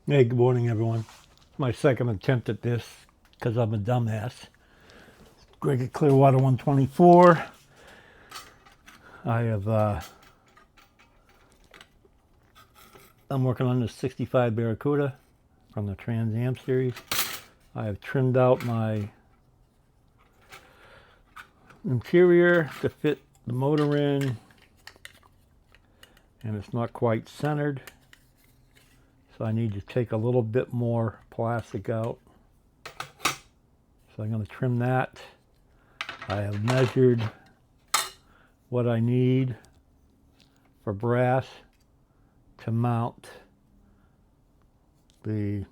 Hey, good morning, everyone. My second attempt at this because I'm a dumbass. Greg Clearwater 124. I have, I'm working on this 65 Barracuda from the Trans Am series. I have trimmed out my interior to fit the motor in, and it's not quite centered. So I need to take a little bit more plastic out. So I'm going to trim that. I have measured what I need for brass to mount the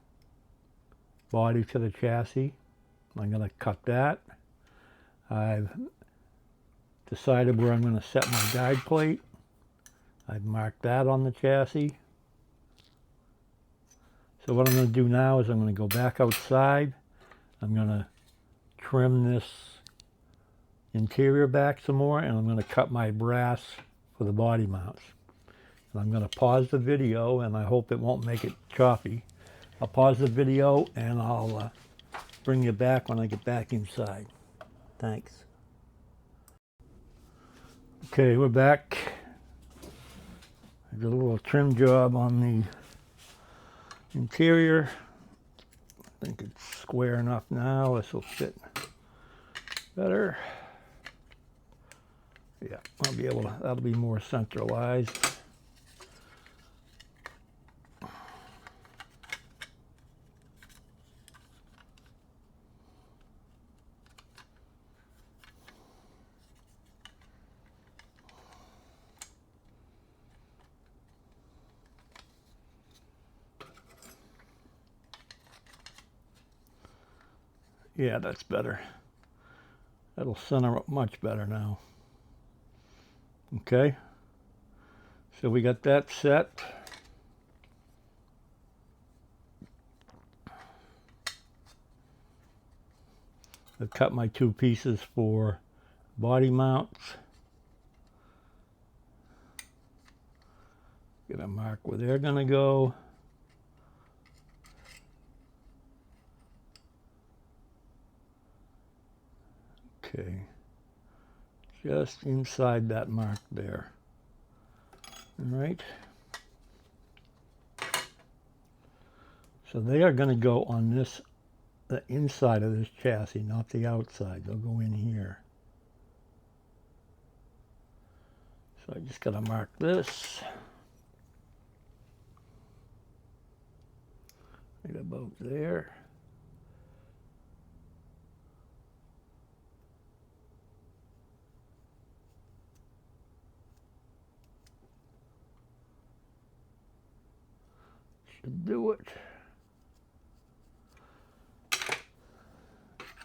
body to the chassis. I'm going to cut that. I've decided where I'm going to set my guide plate. I've marked that on the chassis. So what I'm going to do now is I'm going to go back outside. I'm going to trim this interior back some more, and I'm going to cut my brass for the body mounts. And I'm going to pause the video, and I hope it won't make it choppy. I'll pause the video and I'll bring you back when I get back inside. Thanks. Okay, we're back. I did a little trim job on the interior. I think it's square enough now. This will fit better. Yeah, I'll be able to, that'll be more centralized. Yeah, that's better. That'll center up much better now. Okay, so we got that set. I've cut my two pieces for body mounts. Gonna mark where they're gonna go. Okay, just inside that mark there. All right. So they are going to go on this, the inside of this chassis, not the outside. They'll go in here. So I just got to mark this. Right about there. Should do it.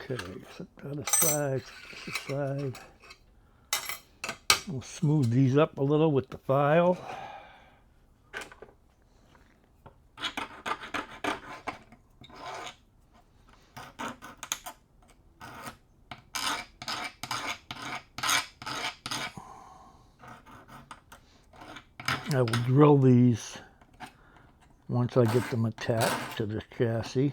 Okay, set that aside, set this aside. We'll smooth these up a little with the file. I will drill these once I get them attached to this chassis.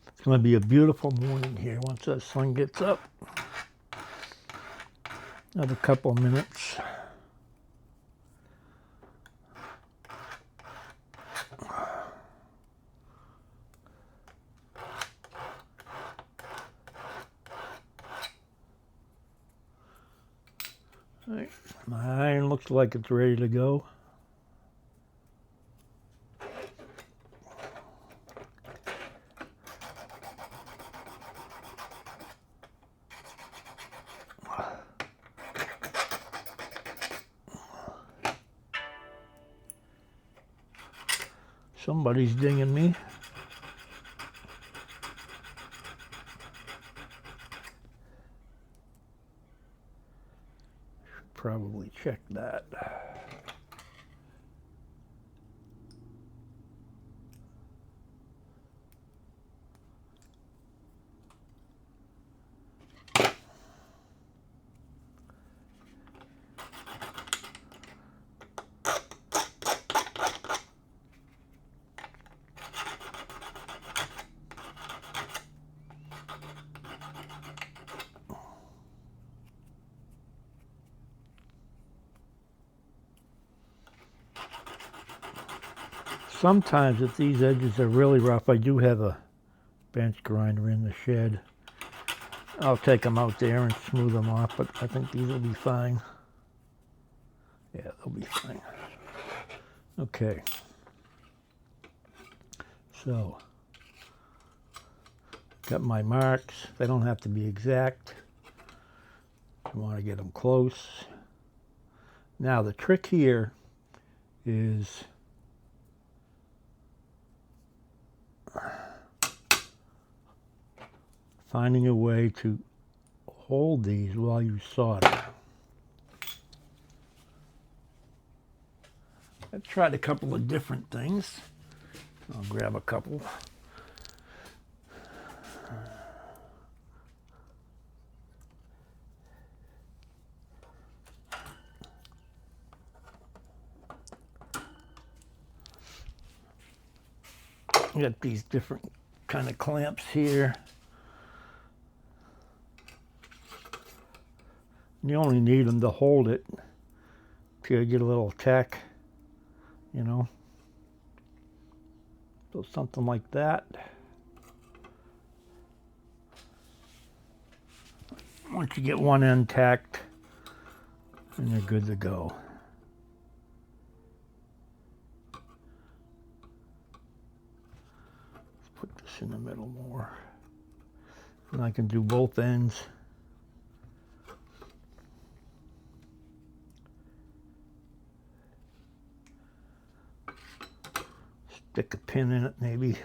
It's going to be a beautiful morning here once that sun gets up. Another couple of minutes. All right. My iron looks like it's ready to go. Somebody's dinging me. Should probably check that. Sometimes if these edges are really rough, I do have a bench grinder in the shed. I'll take them out there and smooth them off, but I think these will be fine. Yeah, they'll be fine. Okay. So, got my marks. They don't have to be exact. I want to get them close. Now the trick here is finding a way to hold these while you solder. I've tried a couple of different things. I'll grab a couple. I got these different kind of clamps here. You only need them to hold it till you get a little tack, you know. So something like that. Once you get one end tacked, then you're good to go. Let's put this in the middle more. And I can do both ends. Stick a pin in it maybe.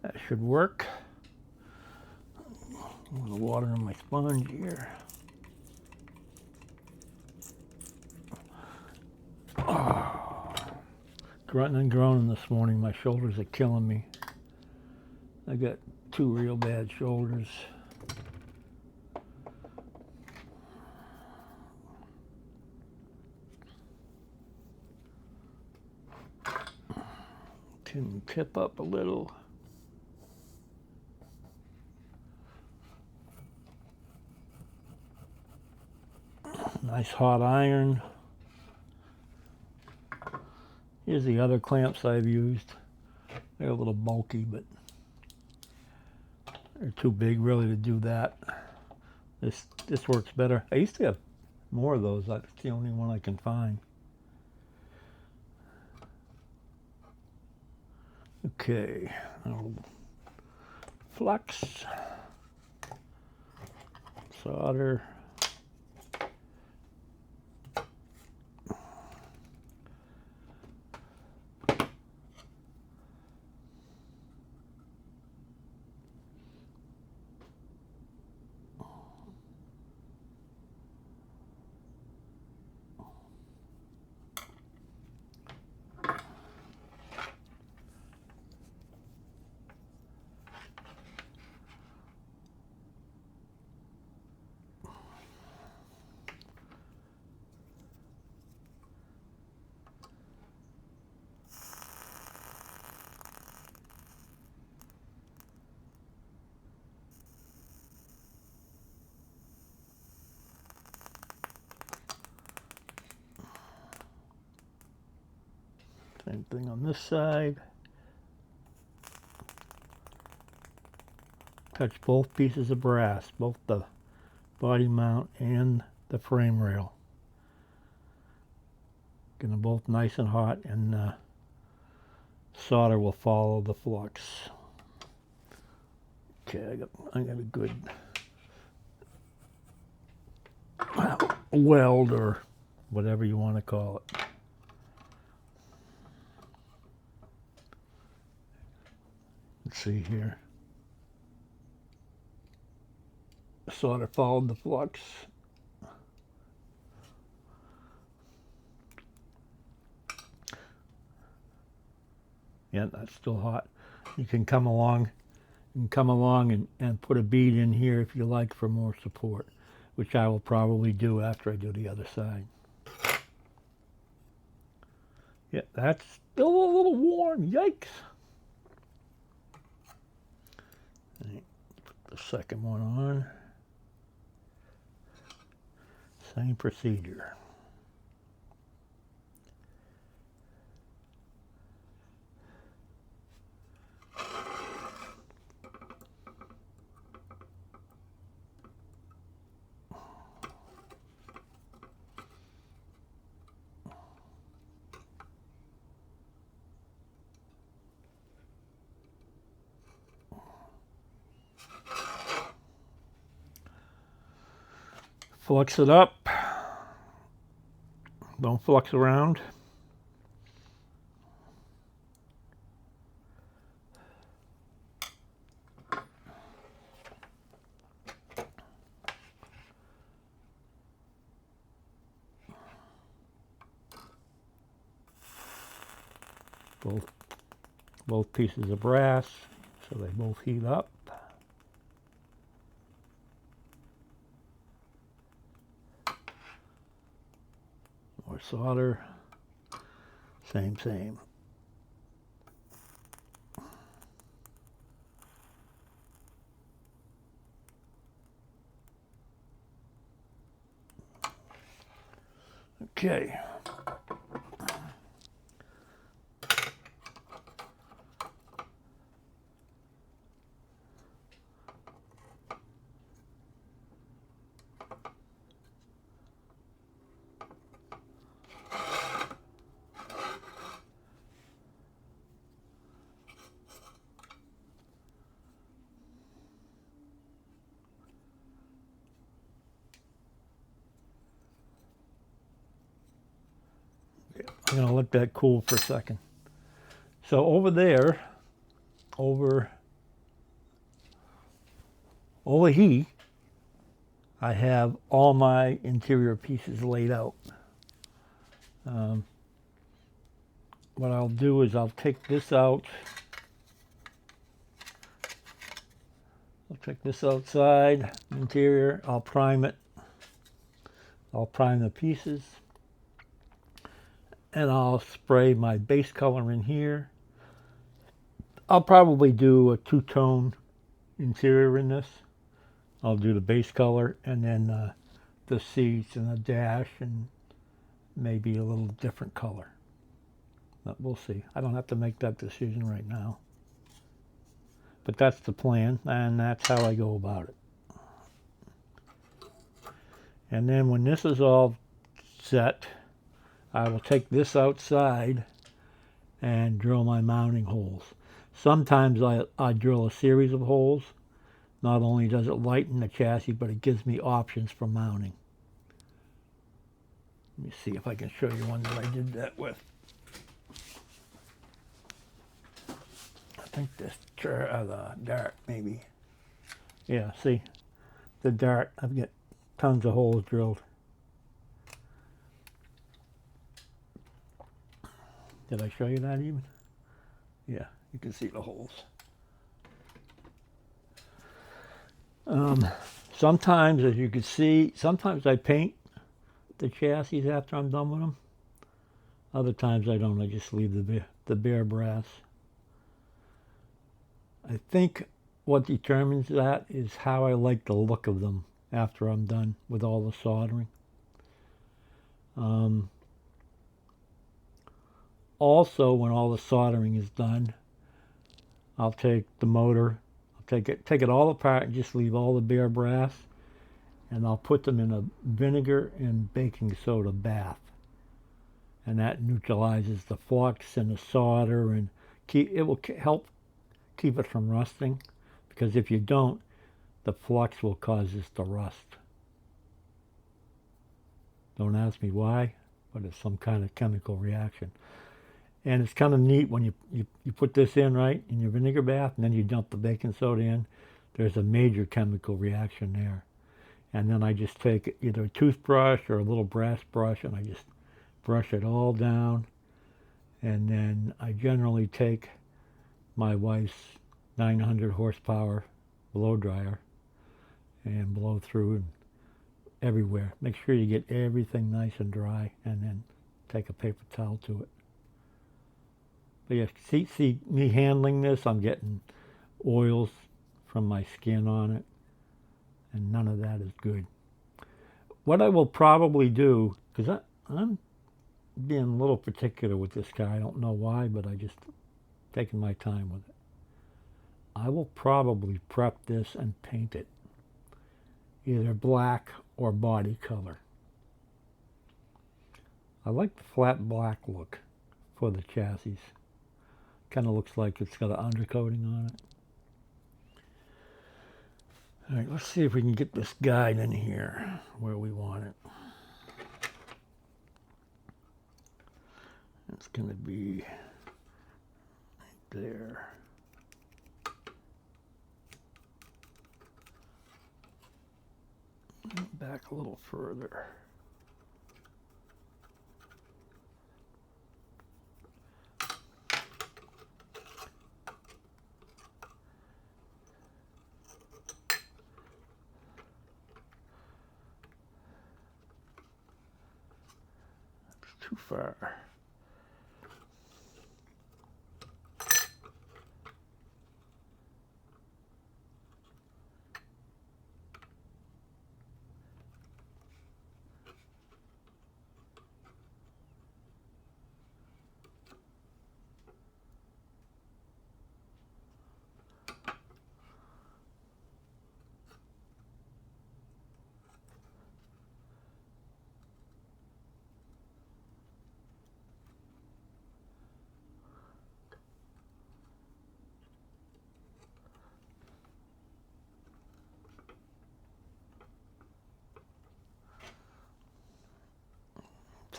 That should work. A little water on my sponge here. Oh. Grunting and groaning this morning. My shoulders are killing me. I got two real bad shoulders. Can tip up a little. Nice hot iron. Here's the other clamps I've used. They're a little bulky, but they're too big really to do that. This works better. I used to have more of those. That's the only one I can find. Okay, flux, solder. Same thing on this side. Touch both pieces of brass, both the body mount and the frame rail. Get them both nice and hot, and solder will follow the flux. Okay, I got a good weld, or whatever you want to call it. Let's see here. Solder followed the flux. Yeah, that's still hot. You can come along You can come along and put a bead in here if you like for more support, which I will probably do after I do the other side. Yeah, that's still a little warm. Yikes. Put the second one on. Same procedure. Flux it up. Don't flux around. Both pieces of brass, so they both heat up. More solder. Same. Okay. I'm going to let that cool for a second. So over there, over here, I have all my interior pieces laid out. What I'll do is I'll take this out. I'll take this outside, interior, I'll prime it. I'll prime the pieces. And I'll spray my base color in here. I'll probably do a two-tone interior in this. I'll do the base color and then the seats and the dash and maybe a little different color. But we'll see. I don't have to make that decision right now. But that's the plan, and that's how I go about it. And then when this is all set, I will take this outside and drill my mounting holes. Sometimes I drill a series of holes. Not only does it lighten the chassis, but it gives me options for mounting. Let me see if I can show you one that I did that with. I think this the dart maybe. Yeah, see, the dart. I've got tons of holes drilled. Did I show you that even? Yeah, you can see the holes. Sometimes, as you can see, sometimes I paint the chassis after I'm done with them. Other times I don't. I just leave the bare brass. I think what determines that is how I like the look of them after I'm done with all the soldering. Also, when all the soldering is done, I'll take the motor, take it all apart and just leave all the bare brass, and I'll put them in a vinegar and baking soda bath. And that neutralizes the flux and the solder, and it will help keep it from rusting, because if you don't, the flux will cause this to rust. Don't ask me why, but it's some kind of chemical reaction. And it's kind of neat when you put this in, right, in your vinegar bath, and then you dump the baking soda in. There's a major chemical reaction there. And then I just take either a toothbrush or a little brass brush, and I just brush it all down. And then I generally take my wife's 900 horsepower blow dryer and blow through and everywhere. Make sure you get everything nice and dry, and then take a paper towel to it. But yeah, see me handling this, I'm getting oils from my skin on it, and none of that is good. What I will probably do, because I'm being a little particular with this car, I don't know why, but I just taking my time with it. I will probably prep this and paint it either black or body color. I like the flat black look for the chassis. Kind of looks like it's got an undercoating on it. All right, let's see if we can get this guide in here where we want it. It's going to be right there. Back a little further. That's too far.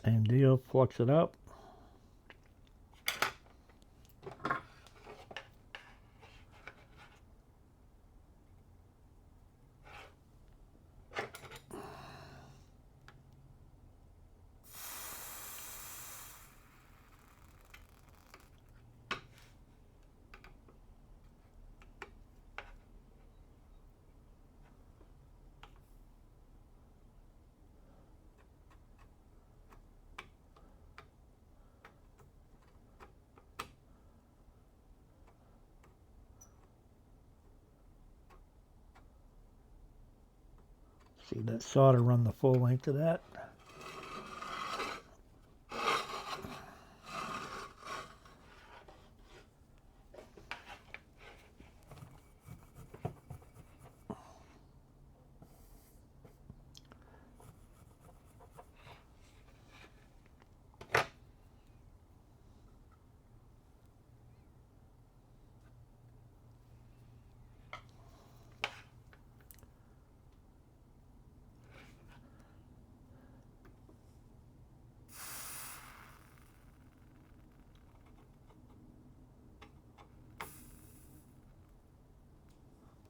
Same deal, flux it up. See that solder run the full length of that.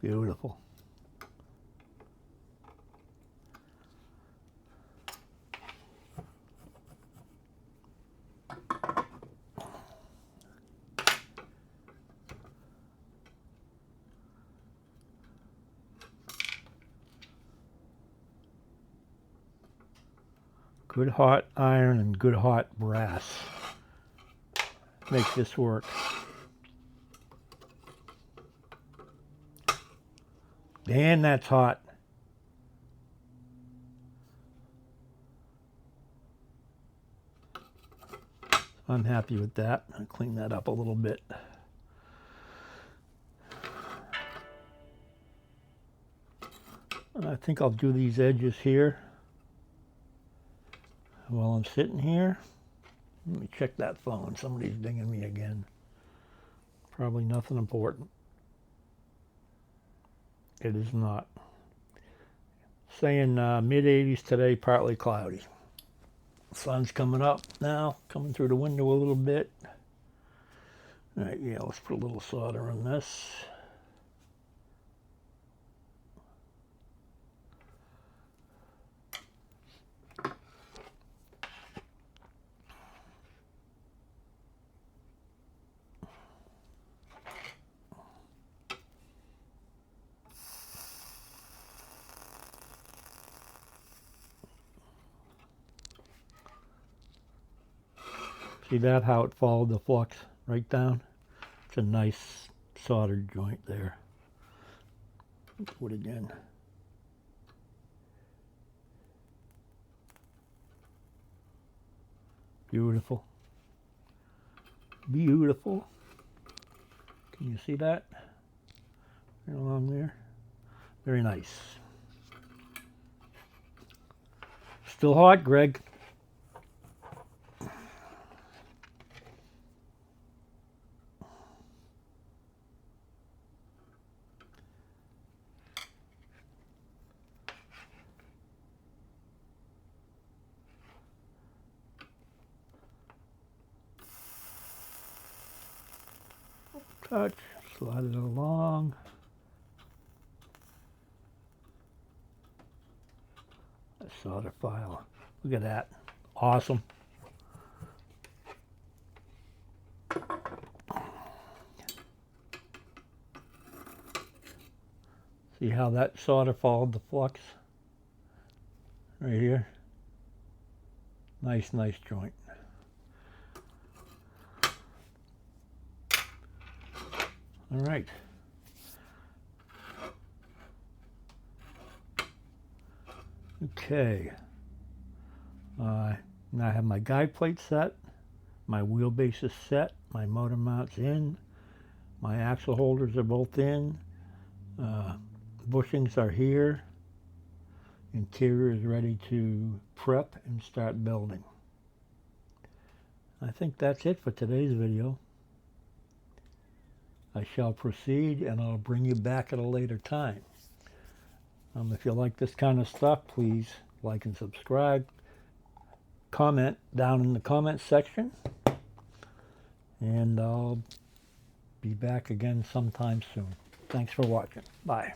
Beautiful. Good hot iron and good hot brass make this work. And that's hot. I'm happy with that. I'll clean that up a little bit. And I think I'll do these edges here while I'm sitting here. Let me check that phone. Somebody's dinging me again. Probably nothing important. It is not. Saying mid-80s today, partly cloudy. Sun's coming up now, coming through the window a little bit. All right, yeah, let's put a little solder on this. See that, how it followed the flux right down? It's a nice soldered joint there. Do it again. Beautiful. Beautiful. Can you see that? Right along there. Very nice. Still hot, Greg. Touch, slide it along. A solder file. Look at that. Awesome. See how that solder followed the flux? Right here. Nice, nice joint. All right. Okay. Now I have my guide plate set, my wheelbase is set, my motor mount's in, my axle holders are both in, bushings are here, interior is ready to prep and start building. I think that's it for today's video. I shall proceed and I'll bring you back at a later time. If you like this kind of stuff, please like and subscribe. Comment down in the comment section. And I'll be back again sometime soon. Thanks for watching. Bye.